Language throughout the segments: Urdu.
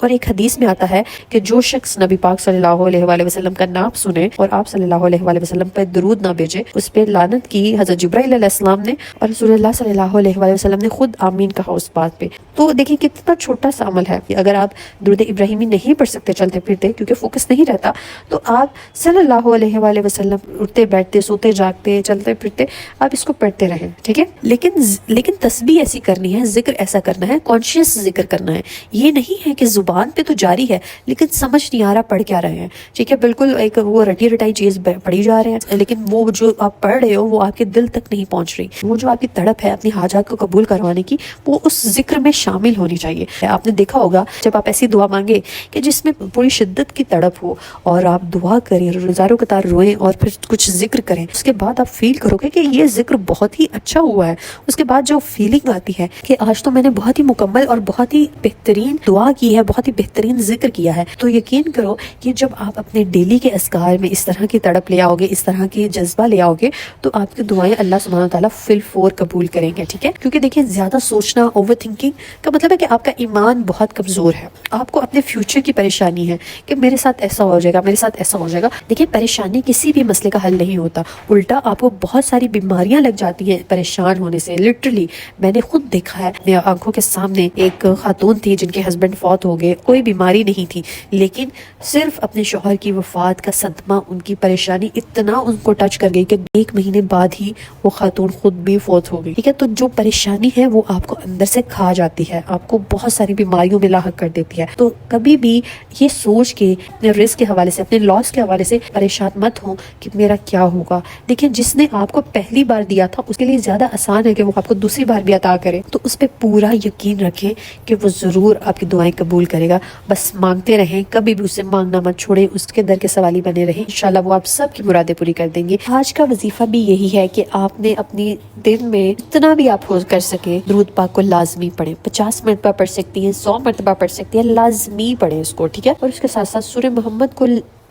اور ایک حدیث میں آتا ہے کہ جو شخص نبی پاک صلی اللہ علیہ وآلہ وسلم کا نام سنے اور آپ صلی اللہ علیہ وآلہ وسلم پر درود نہ بھیجے، اس پہ لعنت کی حضرت جبرائیل علیہ السلام نے، اور رسول اللہ صلی اللہ علیہ وآلہ وسلم نے خود آمین کہا اس بات پہ۔ تو دیکھیں کتنا چھوٹا سا عمل ہے کہ اگر آپ درود ابراہیمی نہیں پڑھ سکتے چلتے پھرتے کیونکہ فوکس نہیں رہتا، تو آپ صلی اللہ علیہ وآلہ وسلم اٹھتے بیٹھتے سوتے جاگتے چلتے پھرتے آپ اس کو پڑھتے رہیں، ٹھیک ہے۔ لیکن تسبیح ایسی کرنی ہے، ذکر ایسا کرنا ہے، کانشیس ذکر کرنا ہے۔ یہ نہیں ہے کہ زبان پہ تو جاری ہے لیکن سمجھ نہیں آ رہا پڑھ کیا رہے ہیں، ٹھیک ہے۔ بالکل ایک وہ رٹی رٹائی چیز پڑھی جا رہے ہیں لیکن وہ جو آپ پڑھ رہے ہو وہ آپ کے دل تک نہیں پہنچ رہی۔ وہ جو آپ کی تڑپ ہے اپنی حاجات کو قبول کروانے کی، وہ اس ذکر میں شامل ہونی چاہیے۔ آپ نے دیکھا ہوگا جب آپ ایسی دعا مانگے کہ جس میں پوری شدت کی تڑپ ہو اور آپ دعا کریں، روزاروں قطار روئیں اور پھر کچھ ذکر کریں، اس کے بعد آپ فیل کرو گے کہ یہ ذکر بہت ہی اچھا ہوا ہے۔ اس کے بعد جو فیلنگ آتی ہے کہ آج تو میں نے بہت ہی مکمل اور بہت ہی بہترین دعا کی ہے، بہت ہی بہترین ذکر کیا ہے، تو یقین کرو کہ جب آپ اپنے ڈیلی کے اذکار میں اس طرح کی تڑپ لے آؤ گے، اس طرح کی جذبہ لے آؤ گے، تو آپ کی دعائیں اللہ سبحانہ وتعالیٰ فل فور قبول کریں گے، ٹھیک ہے۔ کیونکہ دیکھیں زیادہ سوچنا، اوور تھنکنگ کا مطلب ہے کہ آپ کا ایمان بہت کمزور ہے، آپ کو اپنے فیوچر کی پریشانی ہے کہ میرے ساتھ ایسا ہو جائے گا، میرے ساتھ ایسا ہو جائے گا۔ دیکھیں پریشانی کسی بھی مسئلے کا حل نہیں ہوتا، الٹا آپ کو بہت ساری بیماریاں لگ جاتی ہیں پریشان ہونے سے۔ لٹرلی میں نے خود دیکھا ہے، میری آنکھوں کے سامنے ایک خاتون تھی جن کے ہسبینڈ فوت ہو گئے، کوئی بیماری نہیں تھی لیکن صرف اپنے شوہر کی وفات کا صدمہ، ان کی پریشانی اتنا ان کو ٹچ کر گئی کہ 1 مہینے بعد ہی وہ خاتون خود بھی فوت ہو گئی، ٹھیک ہے۔ تو جو پریشانی ہے وہ آپ کو اندر سے کھا جاتی ہے، آپ کو بہت ساری بیماریوں میں لاحق کر دیتی ہے۔ تو کبھی بھی یہ سوچ کے اپنے رزق کے حوالے سے، اپنے لاس کے حوالے سے پریشان مت ہوں کہ میرا کیا ہوگا۔ دیکھیں جس نے آپ کو پہلی بار دیا تھا اس کے لیے زیادہ آسان ہے کہ وہ آپ کو دوسری بار بھی عطا کرے، تو اس پہ پورا یقین رکھیں کہ وہ ضرور آپ کی دعائیں قبول کرے گا۔ بس مانگتے رہیں، کبھی بھی اسے مانگنا مت چھوڑیں، اس کے در کے سوالی بنے رہیں، انشاءاللہ وہ آپ سب کی مرادیں پوری کر دیں گے۔ آج کا وظیفہ بھی یہی ہے کہ آپ نے اپنی دن میں جتنا بھی آپ کر سکیں درود پاک کو لازمی پڑھیں۔ 50 مرتبہ پڑھ سکتی ہیں، 100 مرتبہ پڑھ سکتی ہیں، لازمی پڑھیں اس کو، ٹھیک ہے۔ اور اس کے ساتھ ساتھ سورہ محمد کو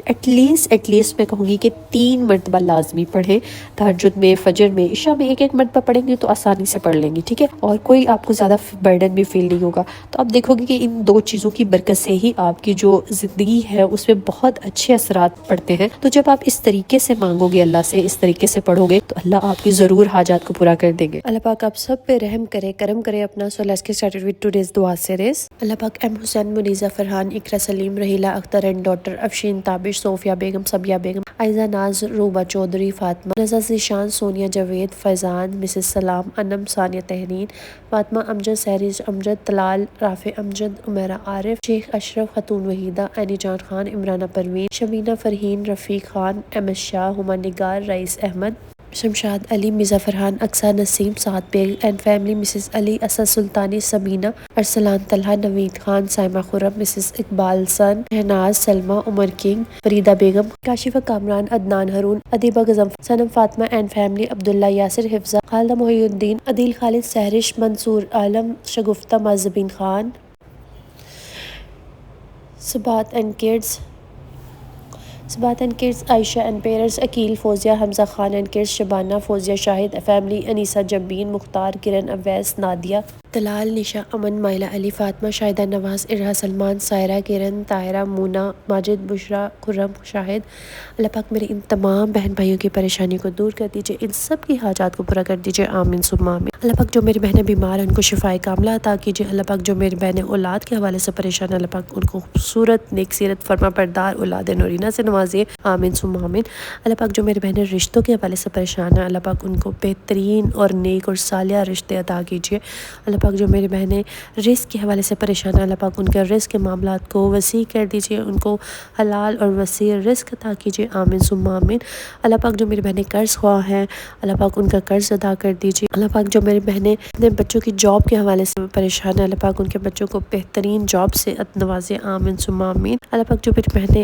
ایٹ لیسٹ میں کہوں گی کہ 3 مرتبہ لازمی پڑھیں۔ تہجد میں، فجر میں، عشاء میں 1 مرتبہ پڑھیں گے تو آسانی سے پڑھ لیں گی، ٹھیک ہے۔ اور کوئی آپ کو زیادہ برڈن بھی فیل نہیں ہوگا۔ تو آپ دیکھو گے کہ ان 2 چیزوں کی برکت سے ہی آپ کی جو زندگی ہے اس پہ بہت اچھے اثرات پڑتے ہیں۔ تو جب آپ اس طریقے سے مانگو گے اللہ سے، اس طریقے سے پڑھو گے تو اللہ آپ کی ضرور حاجات کو پورا کر دیں گے۔ اللہ پاک آپ سب پہ رحم کرے، کرم کرے اپنا۔ So let's get started with today's dua series۔ Allah پاک M Hussain, Muneeza Farhan, Iqra Saleem, Raheela Akhtar and daughter Afsheen Tabish, Sofia Begum, Sabiha Begum, Aiza Naz, Ruba Chaudhry, Fatima Niza Zeeshan, Sonia Javed, Faizan, Mrs Salam, Anam, Sania تحرین، Fatima Amjad, Sehrish Amjad, Talal, Rafi Amjad, Umera Arif, Sheikh Ashraf, Khatoon Waheeda, Aini Jan Khan, Imrana Parveen, Shamina Farheen, Rafiq Khan, M S Shah, Huma Nigar, Rais Ahmed, Shamshad Ali, Mirza Farhan, Aqsa Naseem, Saad Baig and family, Mrs Ali, Asad Sultani, Sabina, Arsalan Talha, Naveed Khan, Saima Khurram, Mrs Iqbal son, Shahnaz, Salma, Umar King, Farida Begum, Kashifa Kamran, Adnan Haroon, Adeeba Ghazam, Sanam Fatima and family, Abdullah Yasir, Hafsa, Khalida Mohiuddin, Adeel Khalid, Sehrish, Mansoor Alam, Shagufta, Moazbeen Khan, Sabaat and kids, Ayesha and parents, Aqeel, Fouzia, Hamza Khan and kids, Shabana, Fouzia Shahid family, Anisa Jabeen, Mukhtar, Kiran, Owais, Nadia, Talal, نشا، امن، مائلہ علی، فاطمہ، شاہدہ نواز، ارہا سلمان، سائرہ، کرن، طاہرہ، مونا، ماجد، بشرا، خرم، شاہد۔ اللہ پاک میرے ان تمام بہن بھائیوں کی پریشانی کو دور کر دیجئے، ان سب کی حاجات کو پورا کر دیجئے، آمین ثم آمین۔ اللہ پاک جو میری بہنیں بیمار ہیں ان کو شفائے کاملہ عطا کیجئے۔ اللہ پاک جو میری بہنیں اولاد کے حوالے سے پریشان ہیں، اللہ پاک ان کو خوبصورت، نیک سیرت، فرما بردار اولاد نورینہ سے نوازیے، آمین ثم آمین۔ اللہ پاک جو میری بہنیں رشتوں کے حوالے سے پریشان ہیں، اللہ پاک ان کو بہترین اور نیک اور صالح رشتے عطا کیجئے۔ اللہ پاک جو میری بہنیں رزق کے حوالے سے پریشان ہیں، اللہ پاک ان کے رزق کے معاملات کو وسیع کر دیجئے، ان کو حلال اور وسیع رزق عطا کیجئے، آمین ثم آمین۔ اللہ پاک جو میری بہنیں قرض خواہ ہیں، اللہ پاک ان کا قرض ادا کر دیجئے۔ اللہ پاک جو میری بہنیں اپنے بچوں کی جاب کے حوالے سے پریشان ہیں، اللہ پاک ان کے بچوں کو بہترین جاب سے نوازے، آمین ثم آمین۔ اللہ پاک جو میری بہنیں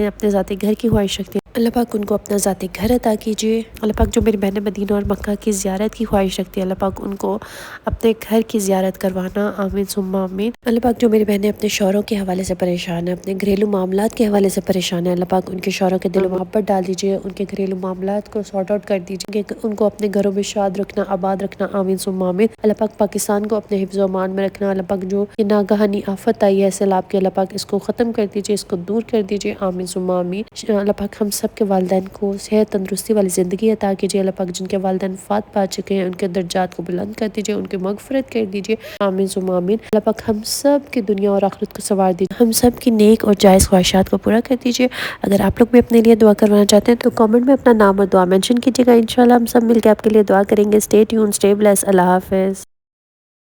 اپنے ذاتی گھر کی خواہش رکھتی ہیں، اللہ پاک ان کو اپنا ذاتی گھر عطا کیجیے۔ اللہ پاک جو میری بہن مدینہ اور مکہ کی زیارت کی خواہش رکھتی ہے، اللہ پاک ان کو اپنے گھر کی زیارت کروانا، آمین ثم آمین۔ اللہ پاک جو میری بہنیں اپنے شوہروں کے حوالے سے پریشان ہیں، اپنے گھریلو معاملات کے حوالے سے پریشان ہیں، اللہ پاک ان کے شوہروں کے دل و محبت ڈال دیجیے، ان کے گھریلو معاملات کو سارٹ آؤٹ کر دیجیے، ان کو اپنے گھروں میں شاد رکھنا، آباد رکھنا، آمین ثم آمین۔ اللہ پاک پاکستان کو اپنے حفظ و امان میں رکھنا، اللہ پاک جو یہ ناگہانی آفت آئی ہے سیلاب کے، اللہ پاک اس کو ختم کر دیجیے، اس کو دور کر دیجیے، آمین ثم آمین۔ اللہ پاک ہم سب کے والدین کو صحت تندرستی والی زندگی عطا کیجیے، اللہ پاک جن کے والدین فات پا چکے ہیں ان کے درجات کو بلند کر دیجیے، ان کی مغفرت کر دیجیے، آمین ثم آمین۔ اللہ پاک ہم سب کی دنیا اور آخرت کو سنوار دیجیے، ہم سب کی نیک اور جائز خواہشات کو پورا کر دیجیے۔ اگر آپ لوگ بھی اپنے لیے دعا کروانا چاہتے ہیں تو کامنٹ میں اپنا نام اور دعا مینشن کیجیے گا، انشاءاللہ ہم سب مل کے آپ کے لیے دعا کریں گے۔ اسٹے ٹیون، اسٹے بلیس، اللہ حافظ۔